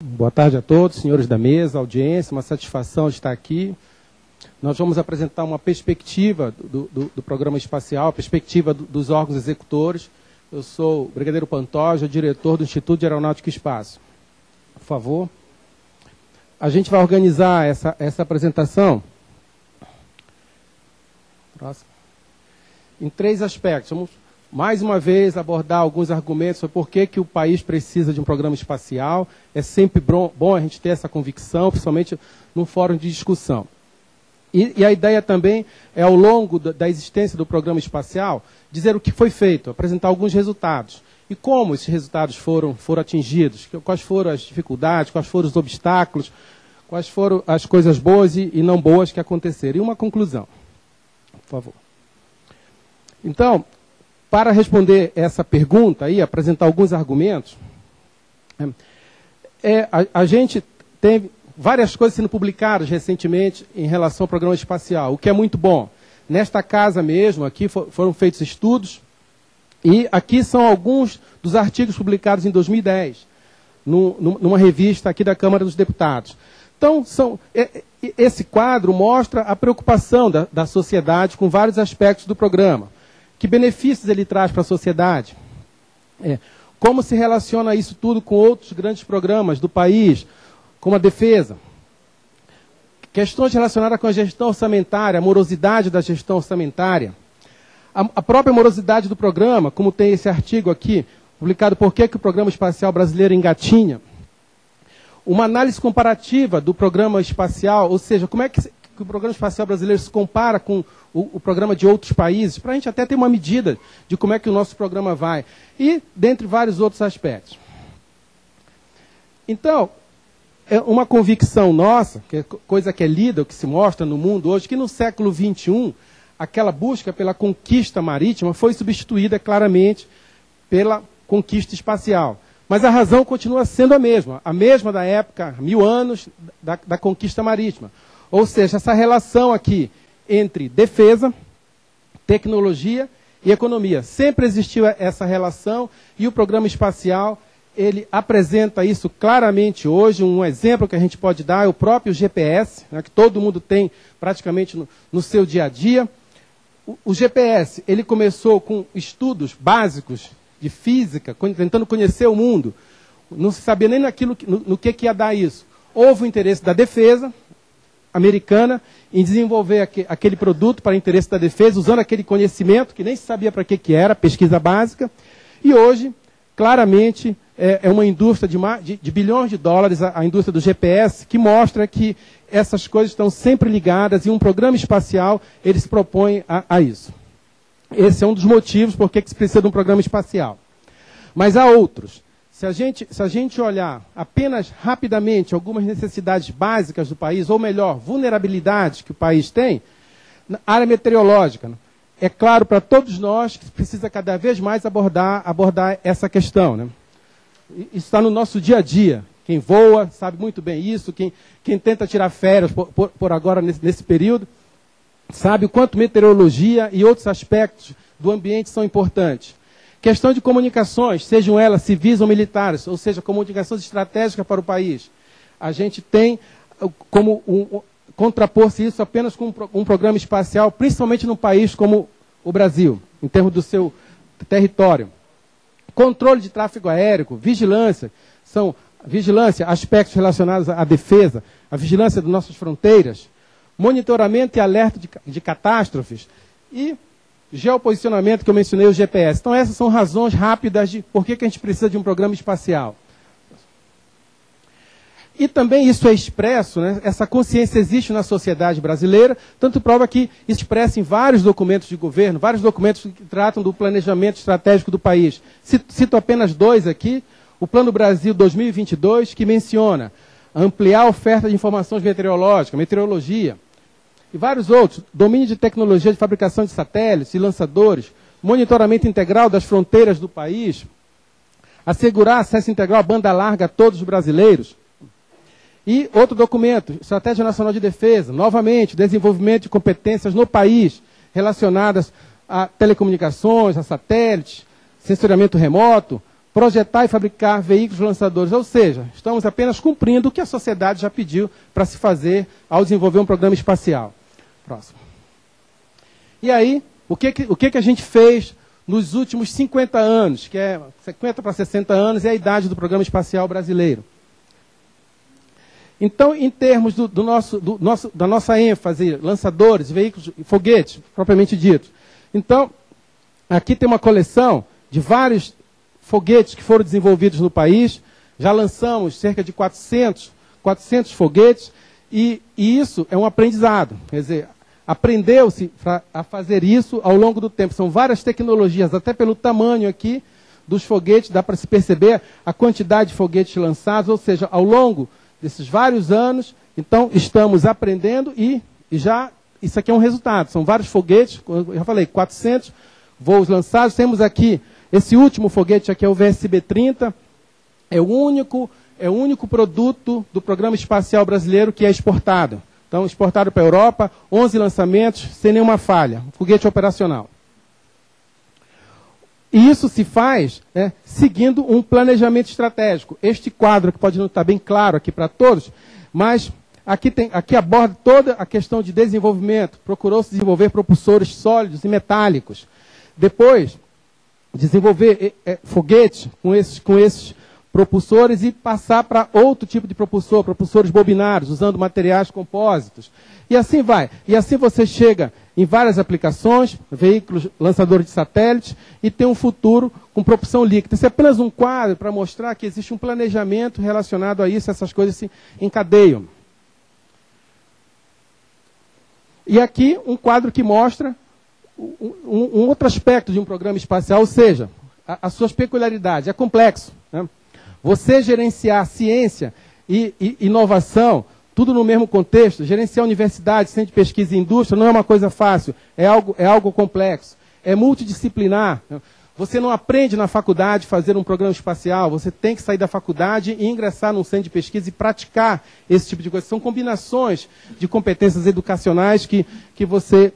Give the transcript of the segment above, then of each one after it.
Boa tarde a todos, senhores da mesa, audiência, uma satisfação de estar aqui. Nós vamos apresentar uma perspectiva do programa espacial, a perspectiva dos órgãos executores. Eu sou o Brigadeiro Pantoja, diretor do Instituto de Aeronáutica e Espaço. Por favor. A gente vai organizar essa apresentação em 3 aspectos. Vamos, mais uma vez, abordar alguns argumentos sobre por que o país precisa de um programa espacial. É sempre bom a gente ter essa convicção, principalmente num fórum de discussão. E a ideia também é, ao longo da existência do programa espacial, dizer o que foi feito, apresentar alguns resultados. E como esses resultados foram atingidos, quais foram as dificuldades, quais foram os obstáculos, quais foram as coisas boas e não boas que aconteceram. E uma conclusão, por favor. Então, para responder essa pergunta aí, apresentar alguns argumentos, a gente teve várias coisas sendo publicadas recentemente em relação ao programa espacial, o que é muito bom. Nesta casa mesmo, aqui foram feitos estudos, e aqui são alguns dos artigos publicados em 2010, numa revista aqui da Câmara dos Deputados. Então, esse quadro mostra a preocupação da sociedade com vários aspectos do programa. Que benefícios ele traz para a sociedade? Como se relaciona isso tudo com outros grandes programas do país, como a defesa? Questões relacionadas com a gestão orçamentária, a morosidade da gestão orçamentária. A própria morosidade do programa, como tem esse artigo aqui, publicado por que o programa espacial brasileiro engatinha. Uma análise comparativa do programa espacial, ou seja, como é que o programa espacial brasileiro se compara com o programa de outros países, para a gente até ter uma medida de como é que o nosso programa vai. E dentre vários outros aspectos. Então, é uma convicção nossa, que é coisa que é lida, que se mostra no mundo hoje, que no século XXI, aquela busca pela conquista marítima foi substituída claramente pela conquista espacial. Mas a razão continua sendo a mesma da época, 1000 anos, da conquista marítima. Ou seja, essa relação aqui entre defesa, tecnologia e economia. Sempre existiu essa relação e o programa espacial, ele apresenta isso claramente hoje. Um exemplo que a gente pode dar é o próprio GPS, né, que todo mundo tem praticamente no seu dia a dia. O GPS, ele começou com estudos básicos de física, tentando conhecer o mundo. Não se sabia nem no que ia dar isso. Houve o interesse da defesa americana em desenvolver aquele produto para interesse da defesa, usando aquele conhecimento que nem se sabia para que era, pesquisa básica. E hoje, claramente, é uma indústria de bilhões de dólares, a indústria do GPS, que mostra que essas coisas estão sempre ligadas e um programa espacial, ele se propõe a isso. Esse é um dos motivos por que se precisa de um programa espacial. Mas há outros. Se a gente olhar apenas rapidamente algumas necessidades básicas do país, ou melhor, vulnerabilidades que o país tem, na área meteorológica, é claro para todos nós que precisa cada vez mais abordar essa questão, né? Isso está no nosso dia a dia. Quem voa sabe muito bem isso, quem tenta tirar férias por agora nesse período, sabe o quanto meteorologia e outros aspectos do ambiente são importantes. Questão de comunicações, sejam elas civis ou militares, ou seja, comunicações estratégicas para o país. A gente tem como contrapor-se isso apenas com um programa espacial, principalmente num país como o Brasil, em termos do seu território. Controle de tráfego aéreo, vigilância, aspectos relacionados à defesa, a vigilância das nossas fronteiras, monitoramento e alerta de catástrofes e geoposicionamento, que eu mencionei, o GPS. Então, essas são razões rápidas de por que a gente precisa de um programa espacial. E também isso é expresso, né? Essa consciência existe na sociedade brasileira, tanto prova que isso expressa em vários documentos de governo, vários documentos que tratam do planejamento estratégico do país. Cito apenas 2 aqui. O Plano Brasil 2022, que menciona ampliar a oferta de informações meteorológicas, meteorologia, e vários outros, domínio de tecnologia de fabricação de satélites e lançadores, monitoramento integral das fronteiras do país, assegurar acesso integral à banda larga a todos os brasileiros. E outro documento, Estratégia Nacional de Defesa, novamente, desenvolvimento de competências no país relacionadas a telecomunicações, a satélites, sensoriamento remoto, projetar e fabricar veículos lançadores, ou seja, estamos apenas cumprindo o que a sociedade já pediu para se fazer ao desenvolver um programa espacial. Próximo. E aí, o que a gente fez nos últimos 50 anos, que é 50 para 60 anos, é a idade do programa espacial brasileiro. Então, em termos da nossa ênfase, lançadores, veículos, foguetes, propriamente dito. Então, aqui tem uma coleção de vários foguetes que foram desenvolvidos no país. Já lançamos cerca de 400 foguetes, e isso é um aprendizado. Quer dizer, aprendeu-se a fazer isso ao longo do tempo. São várias tecnologias, até pelo tamanho aqui dos foguetes, dá para se perceber a quantidade de foguetes lançados, ou seja, ao longo desses vários anos, então estamos aprendendo e já, isso aqui é um resultado. São vários foguetes, eu já falei, 400 voos lançados. Temos aqui, esse último foguete aqui é o VSB-30, é o único produto do programa espacial brasileiro que é exportado. Então, exportado para a Europa, 11 lançamentos, sem nenhuma falha, foguete operacional. E isso se faz seguindo um planejamento estratégico. Este quadro, que pode não estar bem claro aqui para todos, mas aqui aborda toda a questão de desenvolvimento. Procurou-se desenvolver propulsores sólidos e metálicos. Depois, desenvolver foguetes com esses propulsores e passar para outro tipo de propulsor, propulsores bobinados, usando materiais compósitos. E assim vai. E assim você chega em várias aplicações, veículos lançadores de satélites, e tem um futuro com propulsão líquida. Isso é apenas um quadro para mostrar que existe um planejamento relacionado a isso, essas coisas se encadeiam. E aqui um quadro que mostra um outro aspecto de um programa espacial, ou seja, as suas peculiaridades. É complexo, né? Você gerenciar ciência e inovação, tudo no mesmo contexto, gerenciar universidade, centro de pesquisa e indústria, não é uma coisa fácil, é algo complexo, é multidisciplinar. Você não aprende na faculdade fazer um programa espacial, você tem que sair da faculdade e ingressar num centro de pesquisa e praticar esse tipo de coisa. São combinações de competências educacionais que você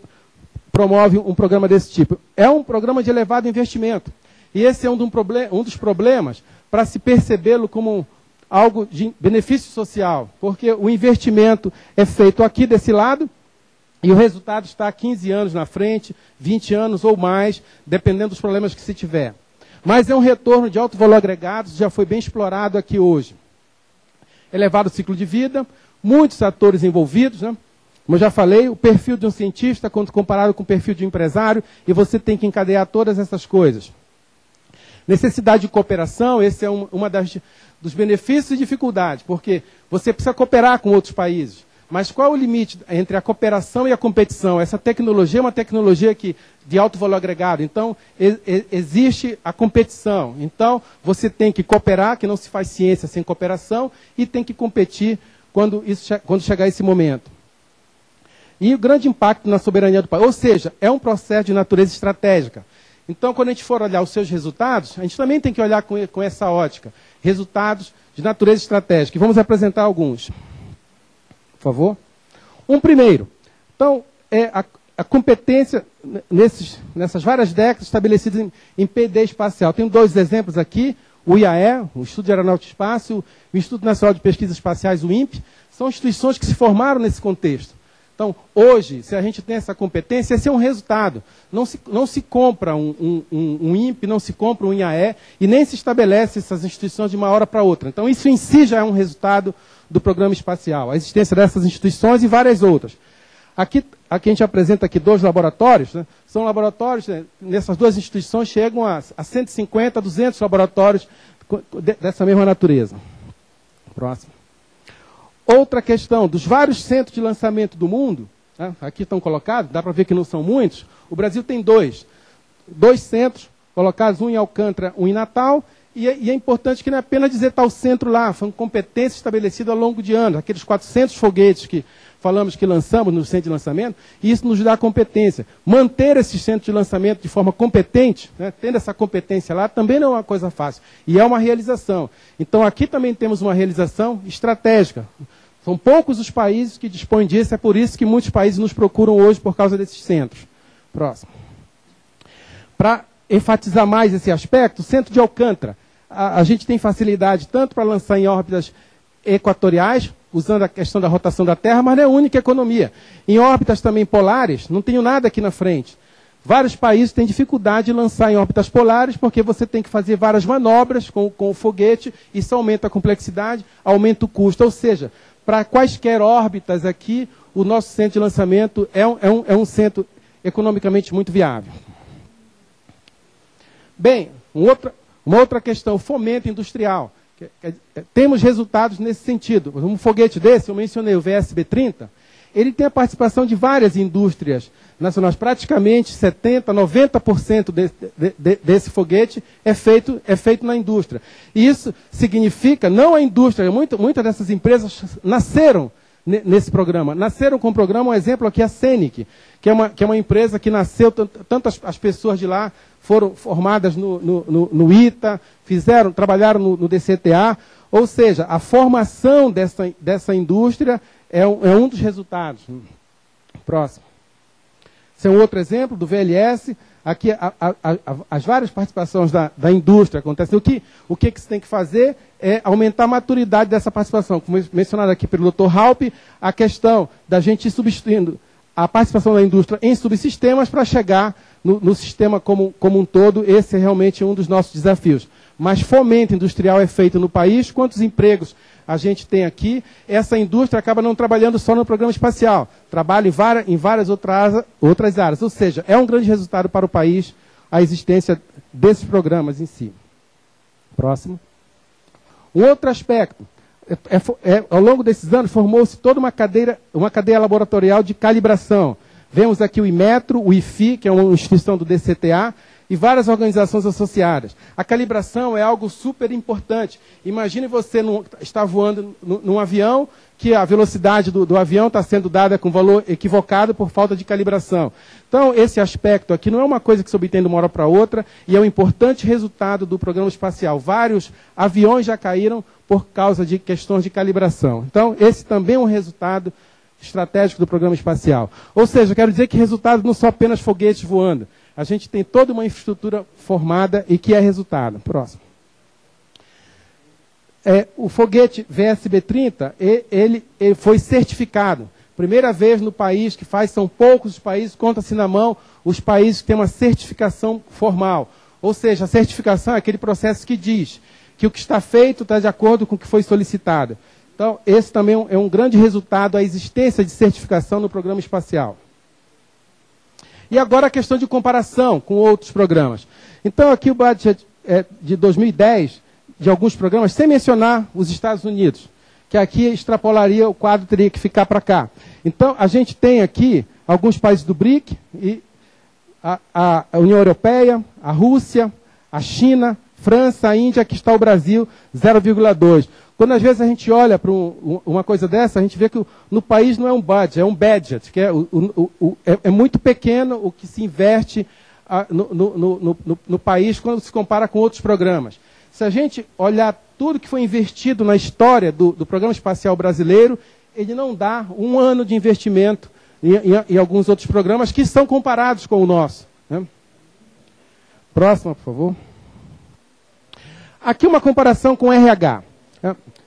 promove um programa desse tipo. É um programa de elevado investimento. E esse é um dos problemas para se percebê-lo como algo de benefício social, porque o investimento é feito aqui desse lado e o resultado está 15 anos na frente, 20 anos ou mais, dependendo dos problemas que se tiver. Mas é um retorno de alto valor agregado, já foi bem explorado aqui hoje. Elevado ciclo de vida, muitos atores envolvidos, né? Como eu já falei, o perfil de um cientista, quando comparado com o perfil de um empresário, e você tem que encadear todas essas coisas. Necessidade de cooperação, esse é dos benefícios e dificuldades, porque você precisa cooperar com outros países. Mas qual é o limite entre a cooperação e a competição? Essa tecnologia é uma tecnologia de alto valor agregado, então existe a competição. Então você tem que cooperar, que não se faz ciência sem cooperação, e tem que competir quando chegar esse momento. E o grande impacto na soberania do país, ou seja, é um processo de natureza estratégica. Então, quando a gente for olhar os seus resultados, a gente também tem que olhar com essa ótica. Resultados de natureza estratégica. E vamos apresentar alguns. Por favor. Um primeiro. Então, é a competência nessas várias décadas estabelecidas em P&D espacial. Tenho dois exemplos aqui. O IAE, o Instituto de Aeronáutica e Espaço, o Instituto Nacional de Pesquisas Espaciais, o INPE, são instituições que se formaram nesse contexto. Então, hoje, se a gente tem essa competência, esse é um resultado. Não se compra um INPE, não se compra um IAE, e nem se estabelece essas instituições de uma hora para outra. Então, isso em si já é um resultado do programa espacial. A existência dessas instituições e várias outras. Aqui a gente apresenta aqui 2 laboratórios. Né? São laboratórios, nessas 2 instituições, chegam a 150, 200 laboratórios dessa mesma natureza. Próximo. Outra questão, dos vários centros de lançamento do mundo, né, aqui estão colocados, dá para ver que não são muitos, o Brasil tem 2 centros colocados, um em Alcântara, um em Natal, e é importante que não é apenas dizer tal centro lá, foi uma competência estabelecida ao longo de anos, aqueles 400 foguetes que falamos que lançamos no centro de lançamento, e isso nos dá competência. Manter esses centros de lançamento de forma competente, né, tendo essa competência lá, também não é uma coisa fácil, e é uma realização. Então aqui também temos uma realização estratégica. São poucos os países que dispõem disso, é por isso que muitos países nos procuram hoje por causa desses centros. Próximo. Para enfatizar mais esse aspecto, o centro de Alcântara. a gente tem facilidade tanto para lançar em órbitas equatoriais, usando a questão da rotação da Terra, mas não é a única economia. Em órbitas também polares, não tenho nada aqui na frente. Vários países têm dificuldade de lançar em órbitas polares, porque você tem que fazer várias manobras com o foguete, isso aumenta a complexidade, aumenta o custo. Ou seja, para quaisquer órbitas aqui, o nosso centro de lançamento é um centro economicamente muito viável. Bem, uma outra questão, fomento industrial. Temos resultados nesse sentido. Um foguete desse, eu mencionei o VSB-30, ele tem a participação de várias indústrias nacionais. Praticamente 70%, 90% desse foguete é feito na indústria. E isso significa, não a indústria, muitas dessas empresas nasceram nesse programa. Nasceram com o programa, um exemplo aqui é a Scenic, que é uma empresa que nasceu, tanto as pessoas de lá foram formadas no ITA, trabalharam no DCTA, ou seja, a formação dessa indústria é um dos resultados. Próximo. Esse é um outro exemplo do VLS. Aqui as várias participações da indústria acontecem. O que se tem que fazer é aumentar a maturidade dessa participação. Como mencionado aqui pelo Dr. Halpe, a questão da gente ir substituindo a participação da indústria em subsistemas para chegar no sistema como um todo. Esse é realmente um dos nossos desafios. Mas fomento industrial é feito no país. Quantos empregos a gente tem aqui? Essa indústria acaba não trabalhando só no programa espacial. Trabalha em várias outras áreas. Ou seja, é um grande resultado para o país a existência desses programas em si. Próximo. Um outro aspecto. Ao longo desses anos, formou-se toda uma cadeia laboratorial de calibração. Vemos aqui o Imetro, o IFI, que é uma instituição do DCTA, e várias organizações associadas. A calibração é algo super importante. Imagine você estar voando num avião, que a velocidade do avião está sendo dada com valor equivocado por falta de calibração. Então, esse aspecto aqui não é uma coisa que se obtém de uma hora para outra, e é um importante resultado do programa espacial. Vários aviões já caíram por causa de questões de calibração. Então, esse também é um resultado estratégico do programa espacial. Ou seja, quero dizer que resultado não são apenas foguetes voando. A gente tem toda uma infraestrutura formada e que é resultado. Próximo. O foguete VSB-30, ele foi certificado. Primeira vez no país que faz, são poucos os países, conta-se na mão, os países que têm uma certificação formal. Ou seja, a certificação é aquele processo que diz que o que está feito está de acordo com o que foi solicitado. Então, esse também é um grande resultado, a existência de certificação no programa espacial. E agora a questão de comparação com outros programas. Então, aqui o budget de 2010, de alguns programas, sem mencionar os Estados Unidos, que aqui extrapolaria, o quadro teria que ficar para cá. Então, a gente tem aqui alguns países do BRIC, e a União Europeia, a Rússia, a China, França, a Índia, aqui está o Brasil, 0,2. Quando às vezes a gente olha para uma coisa dessa, a gente vê que no país não é um budget, é um budget, que é muito pequeno o que se investe no país quando se compara com outros programas. Se a gente olhar tudo que foi investido na história do programa espacial brasileiro, ele não dá um ano de investimento em alguns outros programas que são comparados com o nosso. Né? Próxima, por favor. Aqui uma comparação com o RH.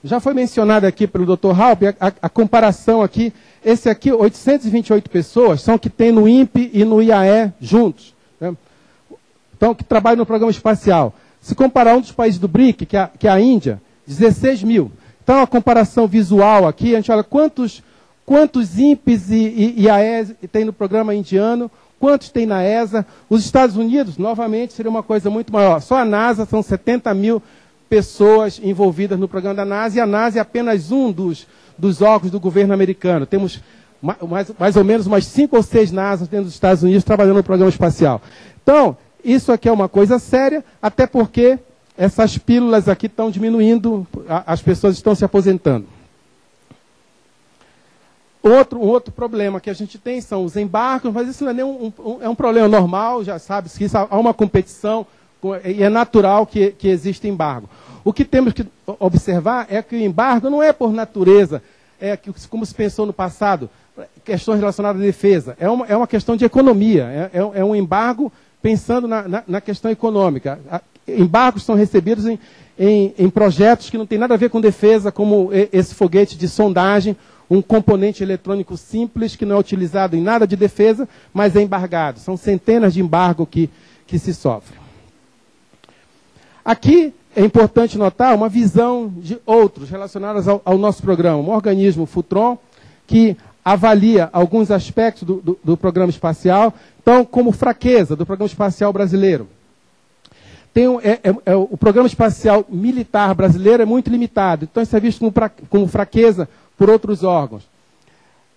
Já foi mencionado aqui pelo Dr. Halpe a comparação aqui. Esse aqui, 828 pessoas, são que tem no INPE e no IAE juntos. Né? Então, que trabalham no programa espacial. Se comparar um dos países do BRIC, que é a Índia, 16 mil. Então, a comparação visual aqui, a gente olha quantos INPEs e IAEs tem no programa indiano, quantos tem na ESA. Os Estados Unidos, novamente, seria uma coisa muito maior. Só a NASA são 70 mil pessoas envolvidas no programa da NASA, e a NASA é apenas um dos órgãos do governo americano. Temos mais ou menos umas 5 ou 6 NASAs dentro dos Estados Unidos trabalhando no programa espacial. Então, isso aqui é uma coisa séria, até porque essas pílulas aqui estão diminuindo, as pessoas estão se aposentando. Um outro problema que a gente tem são os embargos, mas isso não é nem um problema normal, já sabe que isso, há uma competição, e é natural que exista embargo. O que temos que observar é que o embargo não é por natureza, como se pensou no passado, questões relacionadas à defesa. É uma questão de economia, é um embargo pensando na questão econômica. Embargos são recebidos em projetos que não tem nada a ver com defesa, como esse foguete de sondagem, um componente eletrônico simples que não é utilizado em nada de defesa, mas é embargado. São centenas de embargos que se sofrem. Aqui é importante notar uma visão de outros relacionados ao nosso programa. Um organismo, o Futron, que avalia alguns aspectos do programa espacial, então, como fraqueza do programa espacial brasileiro. O programa espacial militar brasileiro é muito limitado, então isso é visto como fraqueza por outros órgãos.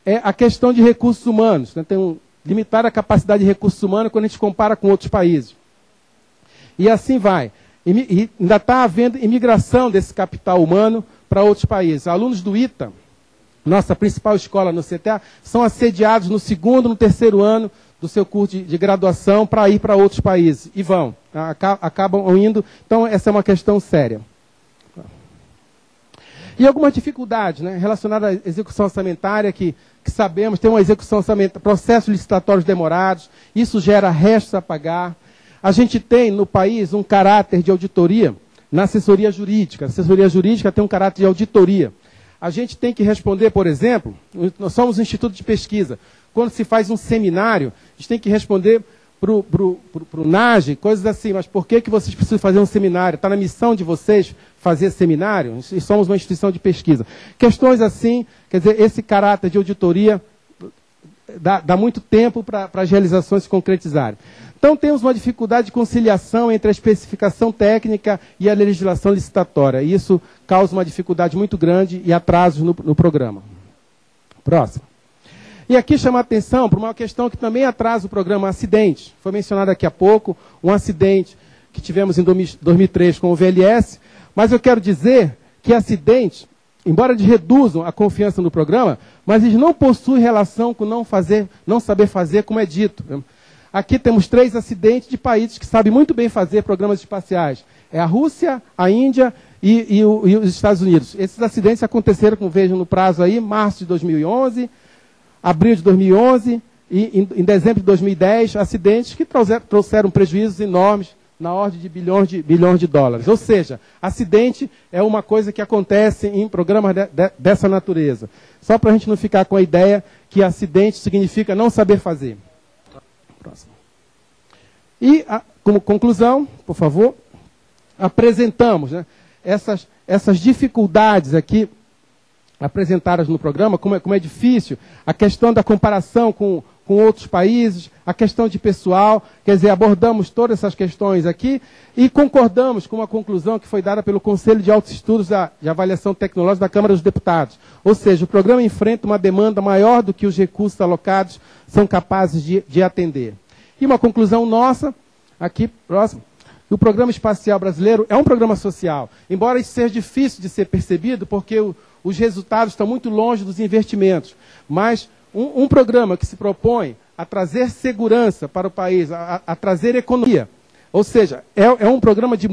É a questão de recursos humanos, né? Tem limitada capacidade de recursos humanos quando a gente compara com outros países. E assim vai. E ainda está havendo imigração desse capital humano para outros países. Alunos do ITA, nossa principal escola no CTA, são assediados no segundo, no terceiro ano do seu curso de graduação para ir para outros países. E vão, acabam indo. Então, essa é uma questão séria. E algumas dificuldades, né, relacionadas à execução orçamentária, que sabemos, tem uma execução orçamentária, processos licitatórios demorados, isso gera restos a pagar. A gente tem no país um caráter de auditoria na assessoria jurídica. A assessoria jurídica tem um caráter de auditoria. A gente tem que responder, por exemplo, nós somos um instituto de pesquisa. Quando se faz um seminário, a gente tem que responder para o NAGE, coisas assim, mas por que vocês precisam fazer um seminário? Está na missão de vocês fazer seminário? E somos uma instituição de pesquisa. Questões assim, quer dizer, esse caráter de auditoria dá muito tempo para as realizações se concretizarem. Então, temos uma dificuldade de conciliação entre a especificação técnica e a legislação licitatória. E isso causa uma dificuldade muito grande e atrasos no programa. Próximo. E aqui chama a atenção para uma questão que também atrasa o programa, acidente. Foi mencionado aqui há pouco, um acidente que tivemos em 2003 com o VLS, mas eu quero dizer que acidentes, embora eles reduzam a confiança no programa, mas eles não possuem relação com não saber fazer, como é dito. Aqui temos 3 acidentes de países que sabem muito bem fazer programas espaciais. É a Rússia, a Índia e os Estados Unidos. Esses acidentes aconteceram, como vejam no prazo aí, março de 2011, abril de 2011 e em dezembro de 2010, acidentes que trouxeram prejuízos enormes na ordem de bilhões de dólares. Ou seja, acidente é uma coisa que acontece em programas dessa natureza. Só para a gente não ficar com a ideia que acidente significa não saber fazer. Próximo. E, como conclusão, por favor, apresentamos, né, essas dificuldades aqui apresentadas no programa, como é difícil, a questão da comparação com outros países, a questão de pessoal, quer dizer, abordamos todas essas questões aqui e concordamos com uma conclusão que foi dada pelo Conselho de Altos Estudos de Avaliação Tecnológica da Câmara dos Deputados. Ou seja, o programa enfrenta uma demanda maior do que os recursos alocados são capazes de atender. E uma conclusão nossa, aqui, próximo, o Programa Espacial Brasileiro é um programa social, embora isso seja difícil de ser percebido, porque os resultados estão muito longe dos investimentos. Mas um programa que se propõe a trazer segurança para o país, a trazer economia, ou seja, é um programa de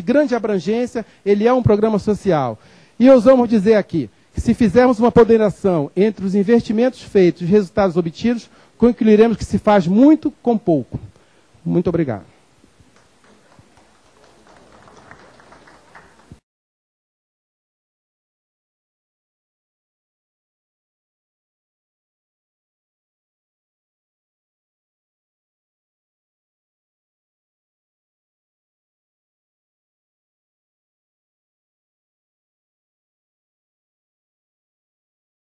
grande abrangência, ele é um programa social. E ousamos dizer aqui, que se fizermos uma ponderação entre os investimentos feitos e os resultados obtidos, concluiremos que se faz muito com pouco. Muito obrigado.